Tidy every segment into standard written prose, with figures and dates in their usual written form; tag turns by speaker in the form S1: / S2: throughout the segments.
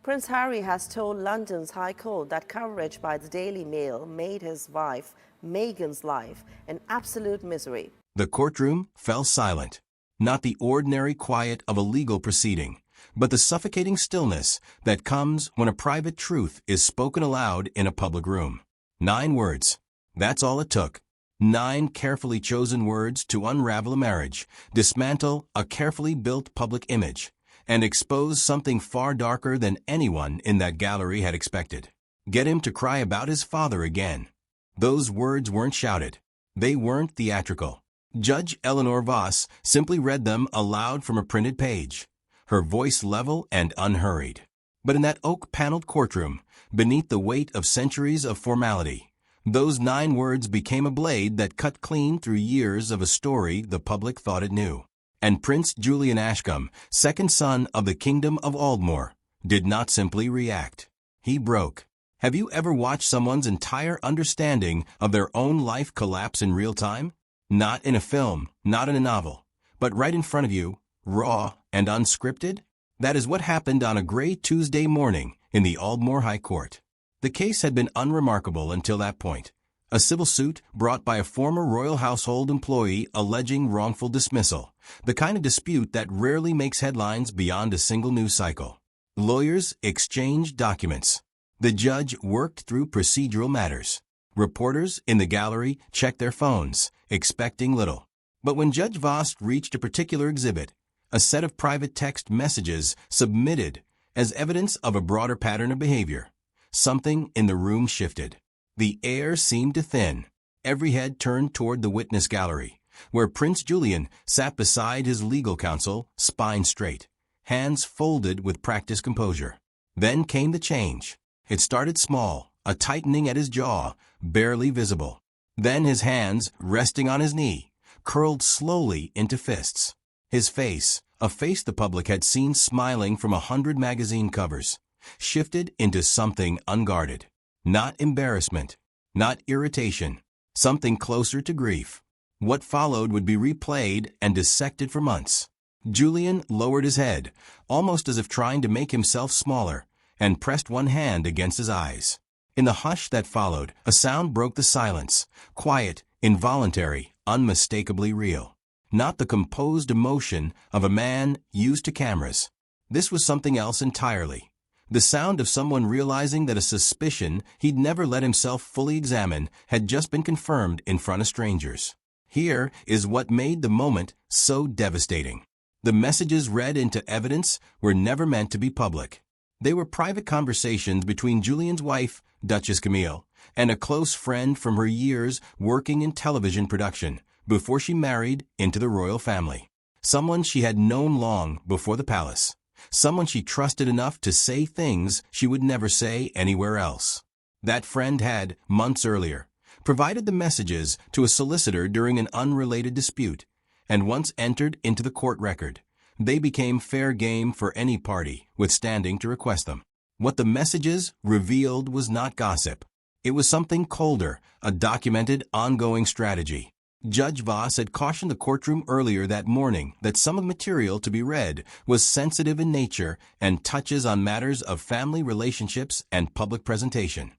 S1: Prince Harry has told London's High Court that coverage by the Daily Mail made his wife, Meghan's life, an absolute misery.
S2: The courtroom fell silent. Not the ordinary quiet of a legal proceeding, but the suffocating stillness that comes when a private truth is spoken aloud in a public room. 9 words. That's all it took. 9 carefully chosen words to unravel a marriage, dismantle a carefully built public image, and expose something far darker than anyone in that gallery had expected. Get him to cry about his father again. Those words weren't shouted. They weren't theatrical. Judge Eleanor Voss simply read them aloud from a printed page, her voice level and unhurried. But in that oak-paneled courtroom, beneath the weight of centuries of formality, those 9 words became a blade that cut clean through years of a story the public thought it knew. And Prince Julian Ashcombe, second son of the Kingdom of Aldmore, did not simply react. He broke. Have you ever watched someone's entire understanding of their own life collapse in real time? Not in a film, not in a novel, but right in front of you, raw and unscripted? That is what happened on a gray Tuesday morning in the Aldmore High Court. The case had been unremarkable until that point. A civil suit brought by a former royal household employee alleging wrongful dismissal, the kind of dispute that rarely makes headlines beyond a single news cycle. Lawyers exchanged documents. The judge worked through procedural matters. Reporters in the gallery checked their phones, expecting little. But when Judge Voss reached a particular exhibit, a set of private text messages submitted as evidence of a broader pattern of behavior, something in the room shifted. The air seemed to thin. Every head turned toward the witness gallery, where Prince Julian sat beside his legal counsel, spine straight, hands folded with practiced composure. Then came the change. It started small, a tightening at his jaw, barely visible. Then his hands, resting on his knee, curled slowly into fists. His face, a face the public had seen smiling from 100 magazine covers, shifted into something unguarded. Not embarrassment, not irritation, something closer to grief. What followed would be replayed and dissected for months. Julian lowered his head, almost as if trying to make himself smaller, and pressed one hand against his eyes. In the hush that followed, a sound broke the silence, quiet, involuntary, unmistakably real. Not the composed emotion of a man used to cameras. This was something else entirely. The sound of someone realizing that a suspicion he'd never let himself fully examine had just been confirmed in front of strangers. Here is what made the moment so devastating. The messages read into evidence were never meant to be public. They were private conversations between Julian's wife, Duchess Camille, and a close friend from her years working in television production before she married into the royal family. Someone she had known long before the palace. Someone she trusted enough to say things she would never say anywhere else. That friend had, months earlier, provided the messages to a solicitor during an unrelated dispute, and once entered into the court record, they became fair game for any party withstanding to request them. What the messages revealed was not gossip. It was something colder, a documented, ongoing strategy. Judge Voss had cautioned the courtroom earlier that morning that some of the material to be read was sensitive in nature and touches on matters of family relationships and public presentation.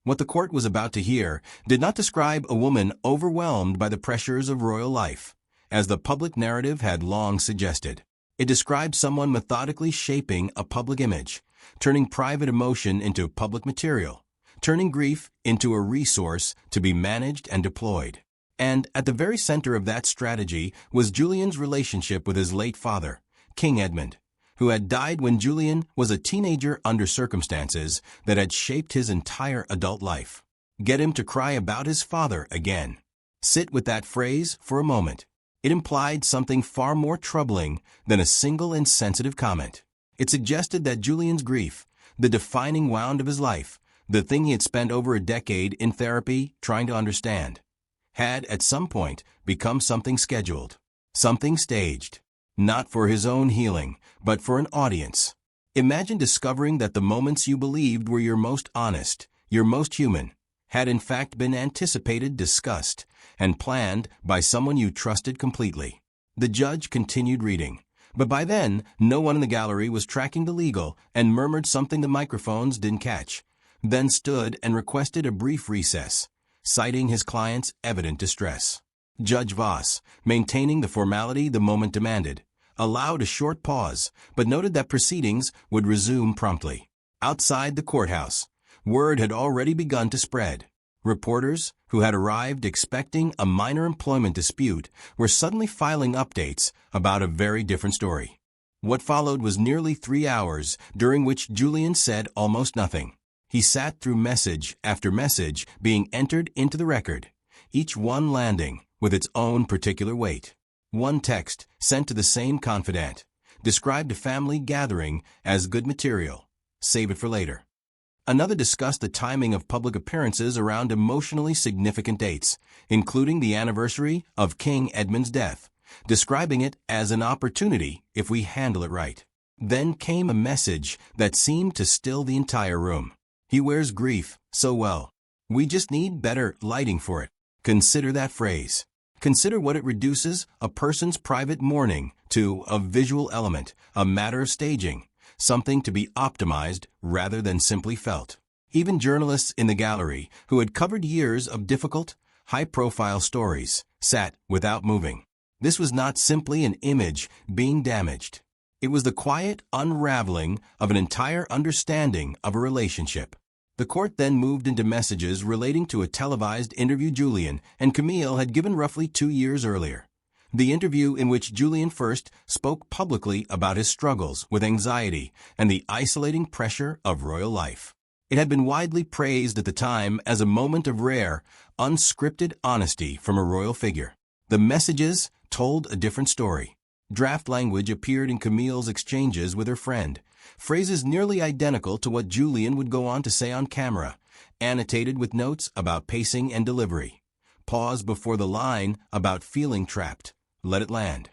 S2: What the court was about to hear did not describe a woman overwhelmed by the pressures of royal life, as the public narrative had long suggested. It described someone methodically shaping a public image, turning private emotion into public material, turning grief into a resource to be managed and deployed. And at the very center of that strategy was Julian's relationship with his late father, King Edmund, who had died when Julian was a teenager under circumstances that had shaped his entire adult life. Get him to cry about his father again. Sit with that phrase for a moment. It implied something far more troubling than a single insensitive comment. It suggested that Julian's grief, the defining wound of his life, the thing he had spent over a decade in therapy trying to understand, had at some point become something scheduled, something staged, not for his own healing, but for an audience. Imagine discovering that the moments you believed were your most honest, your most human, had in fact been anticipated, discussed, and planned by someone you trusted completely. The judge continued reading, But by then, no one in the gallery was tracking the legal and murmured something the microphones didn't catch, then stood and requested a brief recess, citing his client's evident distress. Judge Voss, maintaining the formality the moment demanded, allowed a short pause, but noted that proceedings would resume promptly. Outside the courthouse, word had already begun to spread. Reporters, who had arrived expecting a minor employment dispute, were suddenly filing updates about a very different story. What followed was nearly 3 hours, during which Julian said almost nothing. He sat through message after message being entered into the record, each one landing with its own particular weight. One text, sent to the same confidant, described a family gathering as good material. Save it for later. Another discussed the timing of public appearances around emotionally significant dates, including the anniversary of King Edmund's death, describing it as an opportunity if we handle it right. Then came a message that seemed to still the entire room. He wears grief so well. We just need better lighting for it. Consider that phrase. Consider what it reduces a person's private mourning to: a visual element, a matter of staging, something to be optimized rather than simply felt. Even journalists in the gallery, who had covered years of difficult, high-profile stories, sat without moving. This was not simply an image being damaged. It was the quiet unraveling of an entire understanding of a relationship. The court then moved into messages relating to a televised interview Julian and Camille had given roughly 2 years earlier. The interview in which Julian first spoke publicly about his struggles with anxiety and the isolating pressure of royal life. It had been widely praised at the time as a moment of rare, unscripted honesty from a royal figure. The messages told a different story. Draft language appeared in Camille's exchanges with her friend, phrases nearly identical to what Julian would go on to say on camera, annotated with notes about pacing and delivery. Pause before the line about feeling trapped. Let it land.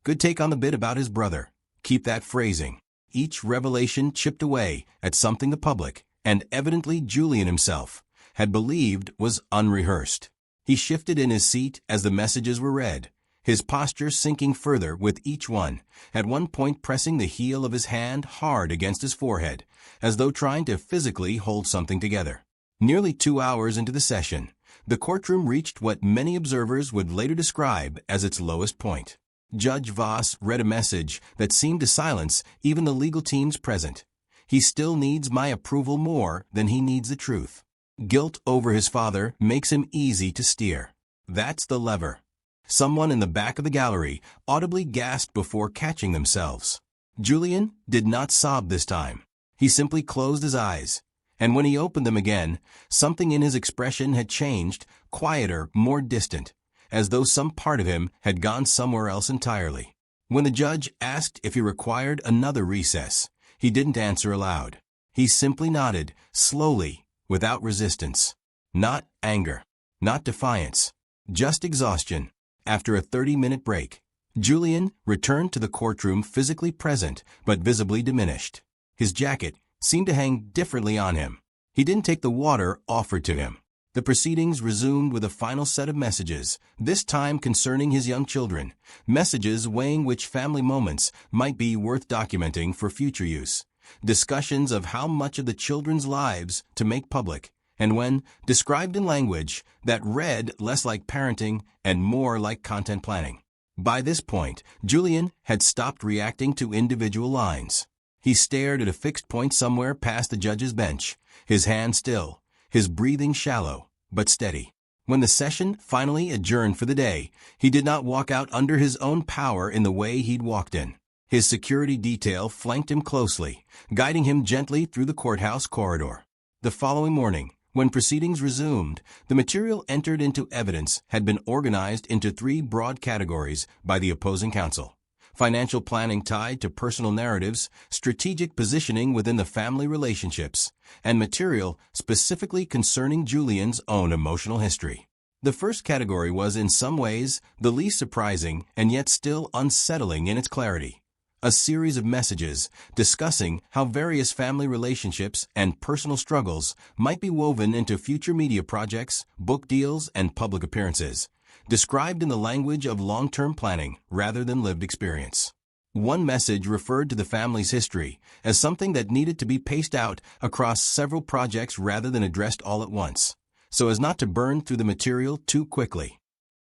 S2: Good take on the bit about his brother. Keep that phrasing. Each revelation chipped away at something the public, and evidently Julian himself, had believed was unrehearsed. He shifted in his seat as the messages were read, his posture sinking further with each one, at one point pressing the heel of his hand hard against his forehead, as though trying to physically hold something together. Nearly 2 hours into the session, the courtroom reached what many observers would later describe as its lowest point. Judge Voss read a message that seemed to silence even the legal teams present. He still needs my approval more than he needs the truth. Guilt over his father makes him easy to steer. That's the lever. Someone in the back of the gallery audibly gasped before catching themselves. Julian did not sob this time. He simply closed his eyes. And when he opened them again, something in his expression had changed, quieter, more distant, as though some part of him had gone somewhere else entirely. When the judge asked if he required another recess, he didn't answer aloud. He simply nodded, slowly, without resistance. Not anger, not defiance, just exhaustion. After a 30-minute break, Julian returned to the courtroom physically present but visibly diminished. His jacket seemed to hang differently on him. He didn't take the water offered to him. The proceedings resumed with a final set of messages, this time concerning his young children, messages weighing which family moments might be worth documenting for future use, discussions of how much of the children's lives to make public, and when described in language that read less like parenting and more like content planning. By this point, Julian had stopped reacting to individual lines. He stared at a fixed point somewhere past the judge's bench, his hand still, his breathing shallow, but steady. When the session finally adjourned for the day, he did not walk out under his own power in the way he'd walked in. His security detail flanked him closely, guiding him gently through the courthouse corridor. The following morning, when proceedings resumed, the material entered into evidence had been organized into 3 broad categories by the opposing counsel: financial planning tied to personal narratives, strategic positioning within the family relationships, and material specifically concerning Julian's own emotional history. The first category was in some ways the least surprising and yet still unsettling in its clarity. A series of messages discussing how various family relationships and personal struggles might be woven into future media projects, book deals, and public appearances, described in the language of long-term planning rather than lived experience. One message referred to the family's history as something that needed to be paced out across several projects rather than addressed all at once, so as not to burn through the material too quickly.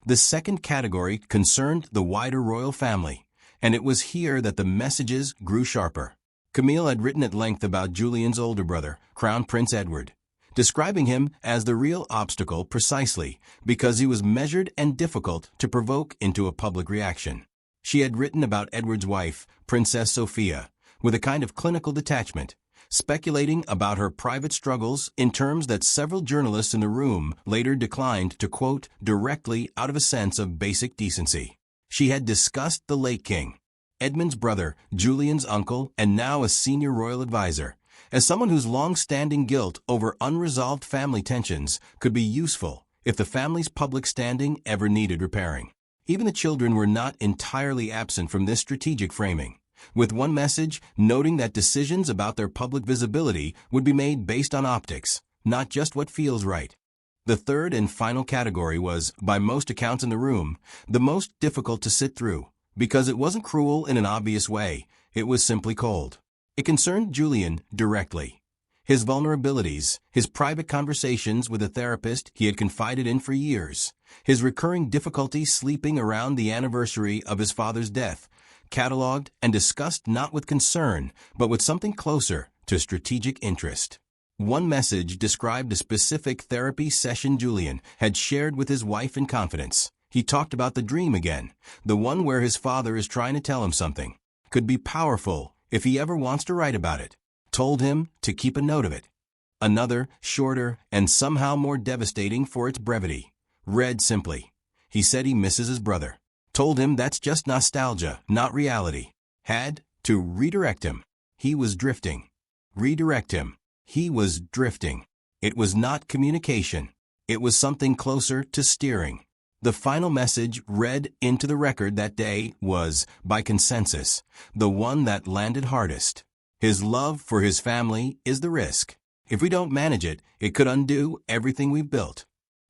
S2: The second category concerned the wider royal family, and it was here that the messages grew sharper. Camille had written at length about Julian's older brother, Crown Prince Edward, describing him as the real obstacle precisely because he was measured and difficult to provoke into a public reaction. She had written about Edward's wife, Princess Sophia, with a kind of clinical detachment, speculating about her private struggles in terms that several journalists in the room later declined to quote directly out of a sense of basic decency. She had discussed the late king, Edmund's brother, Julian's uncle, and now a senior royal advisor, as someone whose long-standing guilt over unresolved family tensions could be useful if the family's public standing ever needed repairing. Even the children were not entirely absent from this strategic framing, with one message noting that decisions about their public visibility would be made based on optics, not just what feels right. The third and final category was, by most accounts in the room, the most difficult to sit through, because it wasn't cruel in an obvious way, it was simply cold. It concerned Julian directly. His vulnerabilities, his private conversations with a therapist he had confided in for years, his recurring difficulty sleeping around the anniversary of his father's death, catalogued and discussed not with concern, but with something closer to strategic interest. One message described a specific therapy session Julian had shared with his wife in confidence. He talked about the dream again, the one where his father is trying to tell him something. Could be powerful if he ever wants to write about it. Told him to keep a note of it. Another, shorter, and somehow more devastating for its brevity. Read simply. He said he misses his brother. Told him that's just nostalgia, not reality. Had to redirect him. He was drifting. Redirect him. He was drifting. It was not communication. It was something closer to steering. The final message read into the record that day was, by consensus, the one that landed hardest. His love for his family is the risk. If we don't manage it, it could undo everything we've built.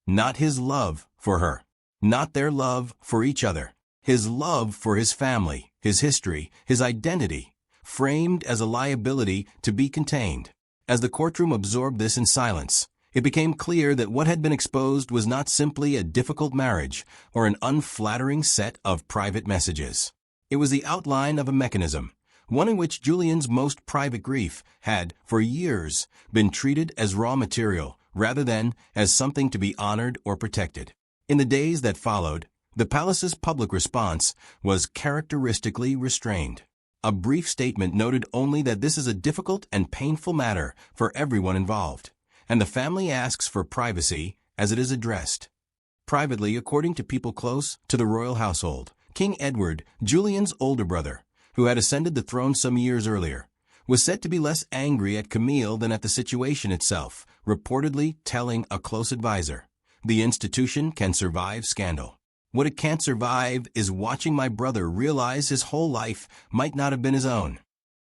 S2: Not his love for her. Not their love for each other. His love for his family, his history, his identity, framed as a liability to be contained. As the courtroom absorbed this in silence, it became clear that what had been exposed was not simply a difficult marriage or an unflattering set of private messages. It was the outline of a mechanism, one in which Julian's most private grief had, for years, been treated as raw material rather than as something to be honored or protected. In the days that followed, the palace's public response was characteristically restrained. A brief statement noted only that this is a difficult and painful matter for everyone involved, and the family asks for privacy as it is addressed. Privately, according to people close to the royal household, King Edward, Julian's older brother, who had ascended the throne some years earlier, was said to be less angry at Camille than at the situation itself, reportedly telling a close advisor, "The institution can survive scandal. What it can't survive is watching my brother realize his whole life might not have been his own."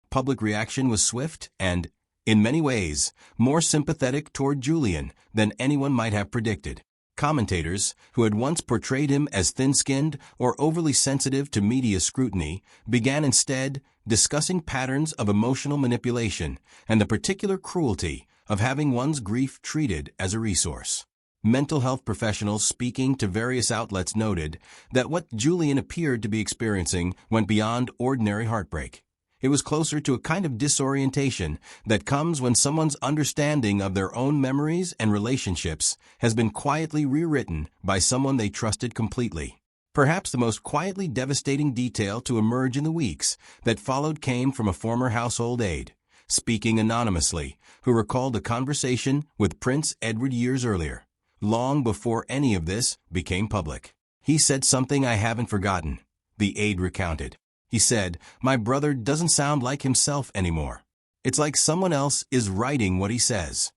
S2: Public reaction was swift and, in many ways, more sympathetic toward Julian than anyone might have predicted. Commentators, who had once portrayed him as thin-skinned or overly sensitive to media scrutiny, began instead discussing patterns of emotional manipulation and the particular cruelty of having one's grief treated as a resource. Mental health professionals speaking to various outlets noted that what Julian appeared to be experiencing went beyond ordinary heartbreak. It was closer to a kind of disorientation that comes when someone's understanding of their own memories and relationships has been quietly rewritten by someone they trusted completely. Perhaps the most quietly devastating detail to emerge in the weeks that followed came from a former household aide, speaking anonymously, who recalled a conversation with Prince Edward years earlier, long before any of this became public. "He said something I haven't forgotten," the aide recounted. He said, "My brother doesn't sound like himself anymore. It's like someone else is writing what he says."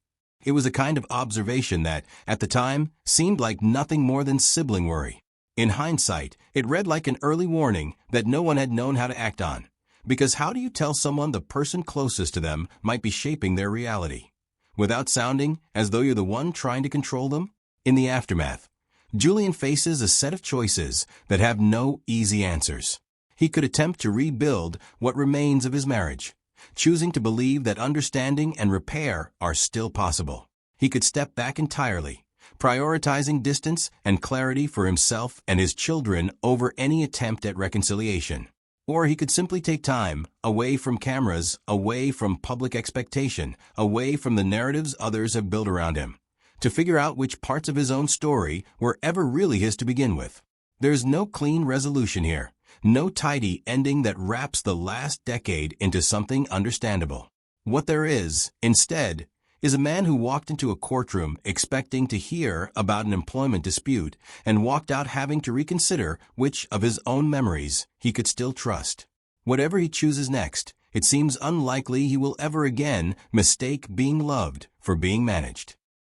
S2: It was a kind of observation that, at the time, seemed like nothing more than sibling worry. In hindsight, it read like an early warning that no one had known how to act on. Because how do you tell someone the person closest to them might be shaping their reality, without sounding as though you're the one trying to control them? In the aftermath, Julian faces a set of choices that have no easy answers. He could attempt to rebuild what remains of his marriage, choosing to believe that understanding and repair are still possible. He could step back entirely, prioritizing distance and clarity for himself and his children over any attempt at reconciliation. Or he could simply take time, away from cameras, away from public expectation, away from the narratives others have built around him, to figure out which parts of his own story were ever really his to begin with. There's no clean resolution here, no tidy ending that wraps the last decade into something understandable. What there is, instead, is a man who walked into a courtroom expecting to hear about an employment dispute and walked out having to reconsider which of his own memories he could still trust. Whatever he chooses next, it seems unlikely he will ever again mistake being loved for being managed.